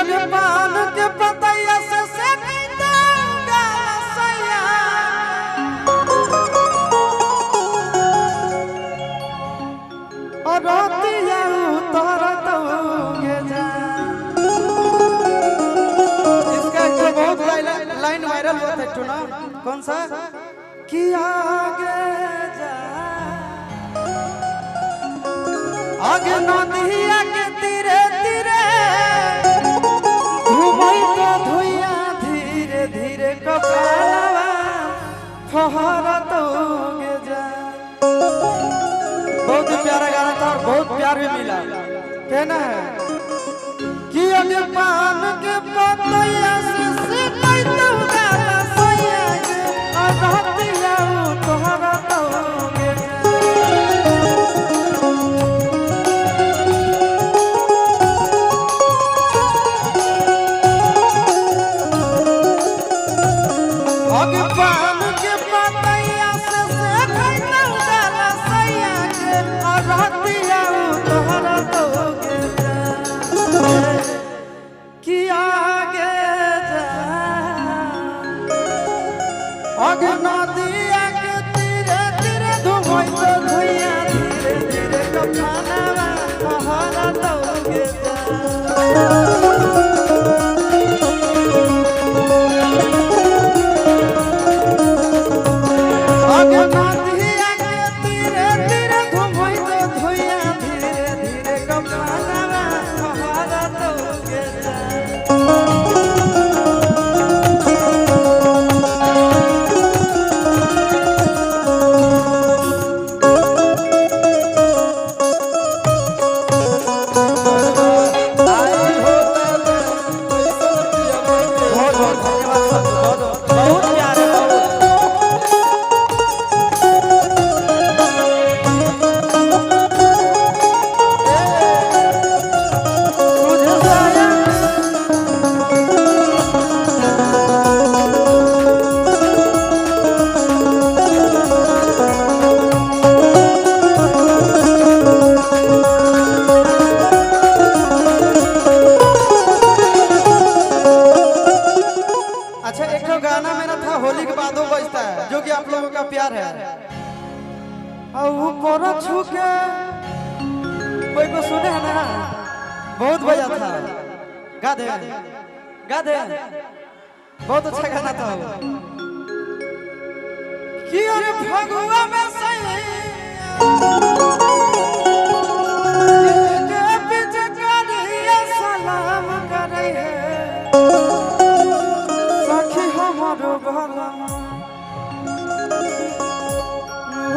किरण पान के पतैया से सेकता गलसैया और रातिया उतर दोगे जा। इसका एक बहुत लाइन वायरल हुआ था एक ना, कौन सा कि आगे जा आगे नदिया के तीरे तीरे घूमई तो धुइया धीरे धीरे कपालवा फहरत होगे जा। बहुत ही प्यारा गाना था और बहुत प्यार भी मिला। कहना है कि अगे पान के पतैया से सिकई तो गलसैया और रातिया फहरत होगे जा। आगे पान के पतैया से सेकई तो गलसैया और रातिया फहरत होगे जा। कि आगे जा आगे नदिया के तीरे तीरे घूमई तो धुइया धीरे धीरे कपालवा फहरत होगे जा। आगे नदिया के तीरे तीरे घूमई तो धुइया धीरे धीरे कपालवा फहरत होगे जा। बहुत प्यार है अच्छा एक तो गाना मेरा था होली के बाद वो बजता है जो कि आप लोगों का प्यार है। और ऊपर छू के कोई को सुने है ना, बहुत बजा था। गा दे बहुत अच्छा गाना था वो। कि अरे फगुआ में सही के पीछे करिए सलाम करे है सखी हमारो भला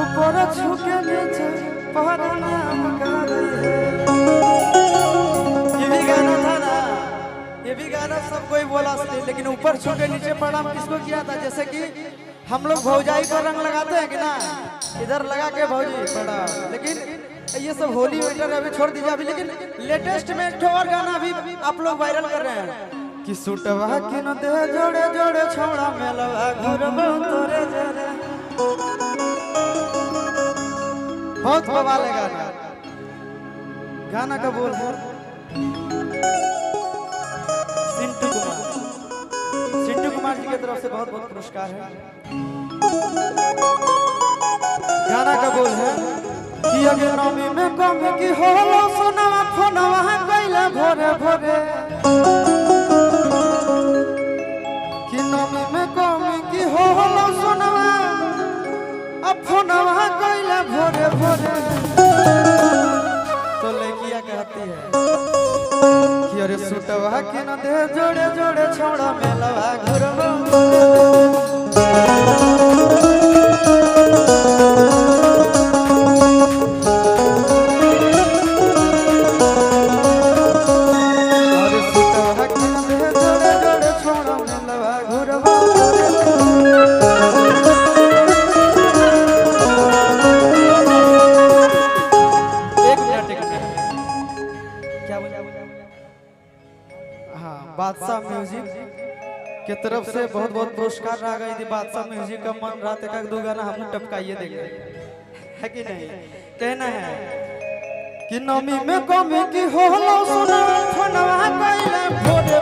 ऊपर छुके नीचे प्रणाम करे है। ये भी गाना था ना, ये भी गाना सब कोई बोला लेकिन ऊपर छुके नीचे प्रणाम किसको किया था? जैसे कि हम लोग भौजाई को रंग लगाते हैं कि ना, इधर लगा के भौजी प्रणाम। लेकिन ये सब होली वेटर अभी छोड़ दीजिए अभी। लेकिन लेटेस्ट में एक और गाना अभी आप लोग वायरल कर रहे हैं कि सुटवा के न दे जोड़े जोड़े छोड़ा मेलवा घरबो तोरे जरे। बहुत बवाल है गाना। गाना का बोल है सिंटू कुमार जी की तरफ से बहुत बहुत पुरस्कार है। गाना का बोल है कि अगे नमी में कमी की होलो सुनवा फोनवा कैले भोरे भोरे। कि नमी में कमी की होलो सुनवा अब फोनवा कैले भोरे भोरे। तो लड़कियां कहती है कि अरे सुटवा के न दे जोड़े जोड़े छोड़ा मेलवा घरबो। बादशाह म्यूजिक के तरफ से बहुत बहुत पुरस्कार रहा गई थी। बादशाह म्यूजिक का मन रात एक दो गाना हमने टपकाइए देंगे, है कि नहीं? कहना है कि नमी में कमी की होलो सुना फोनवा कैले भोरे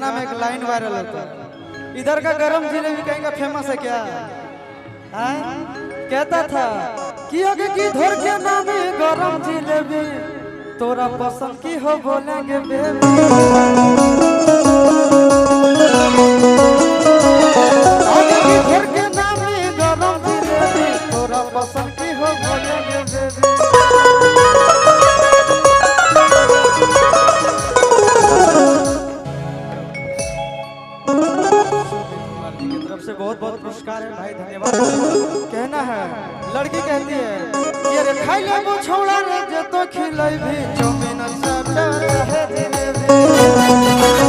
गाना में एक लाइन वायरल होता है, इधर का गरम जिलेबी कहीं का फेमस है क्या? कहता था कि आगे की धर के नाम गरम जिलेबी तोरा पसंद की हो बोलेंगे बेबी। आगे की धर के नाम गरम जिलेबी तोरा पसंद की हो बोलेंगे बेबी। से बहुत बहुत पुरस्कार है भाई, धन्यवाद। कहना है लड़की कहती है कि अरे खाई ले वो छोड़ा रे जे तो खिलाई भी चौमिन अच्छा चाहे जिलेबी।